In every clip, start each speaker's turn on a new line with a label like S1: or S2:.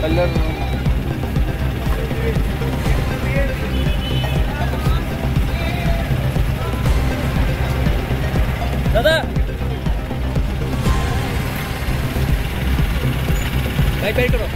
S1: Colour
S2: दादा भाई पेड़ करो।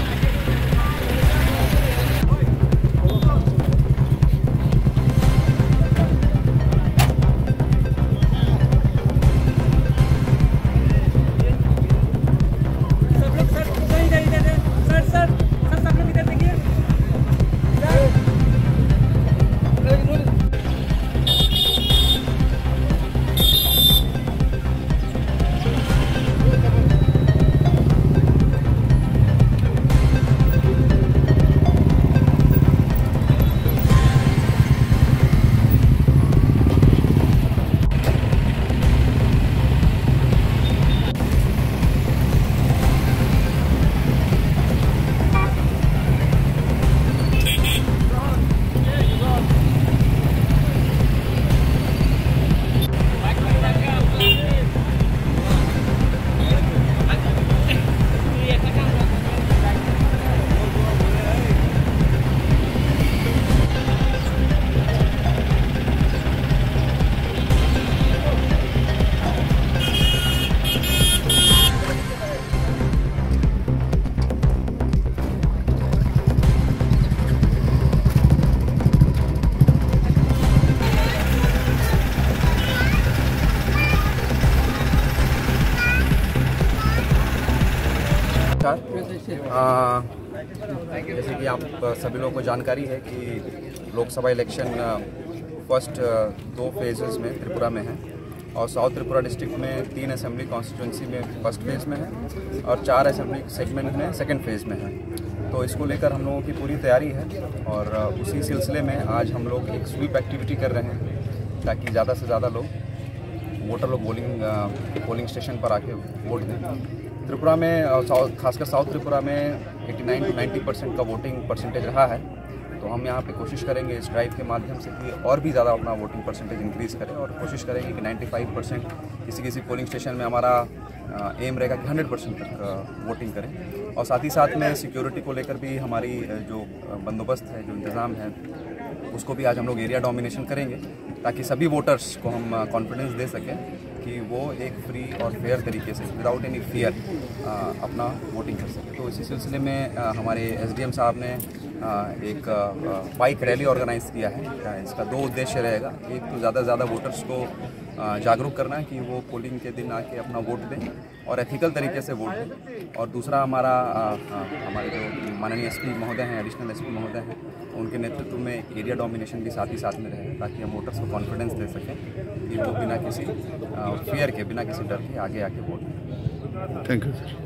S3: जैसे कि आप सभी लोगों को जानकारी है कि लोकसभा इलेक्शन फर्स्ट 2 फेजेस में त्रिपुरा में है और साउथ त्रिपुरा डिस्ट्रिक्ट में 3 असेंबली कॉन्स्टिट्यूंसी में फर्स्ट फेज़ में है और 4 असेंबली सेगमेंट में सेकंड फेज़ में है। तो इसको लेकर हम लोगों की पूरी तैयारी है और उसी सिलसिले में आज हम लोग एक स्वीप एक्टिविटी कर रहे हैं ताकि ज़्यादा से ज़्यादा वोटर लोग पोलिंग स्टेशन पर आके वोट दें। त्रिपुरा में खासकर साउथ त्रिपुरा में 89 to 90% का वोटिंग परसेंटेज रहा है। तो हम यहाँ पे कोशिश करेंगे इस ड्राइव के माध्यम से कि और भी ज़्यादा अपना वोटिंग परसेंटेज इंक्रीज़ करें और कोशिश करेंगे कि 95% किसी पोलिंग स्टेशन में हमारा एम रहेगा कि 100% तक वोटिंग करें। और साथ ही साथ में सिक्योरिटी को लेकर भी हमारी जो बंदोबस्त है, जो इंतज़ाम है, उसको भी आज हम लोग एरिया डोमिनेशन करेंगे ताकि सभी वोटर्स को हम कॉन्फिडेंस दे सकें कि वो एक फ्री और फेयर तरीके से विदाउट एनी फियर अपना वोटिंग कर सके। तो इसी सिलसिले में हमारे एसडीएम साहब ने एक बाइक रैली ऑर्गेनाइज़ किया है। इसका 2 उद्देश्य रहेगा। एक तो ज़्यादा से ज़्यादा वोटर्स को जागरूक करना है कि वो पोलिंग के दिन आके अपना वोट दें और एथिकल तरीके से वोट दें। और दूसरा हमारे जो माननीय एसपी महोदय हैं, एडिशनल एसपी महोदय हैं, उनके नेतृत्व में एरिया डोमिनेशन भी साथ ही साथ में रहे ताकि हम वोटर्स को कॉन्फिडेंस दे सकें कि वो बिना किसी फियर के, बिना किसी डर के आगे आके वोट दें।
S1: Thank you sir.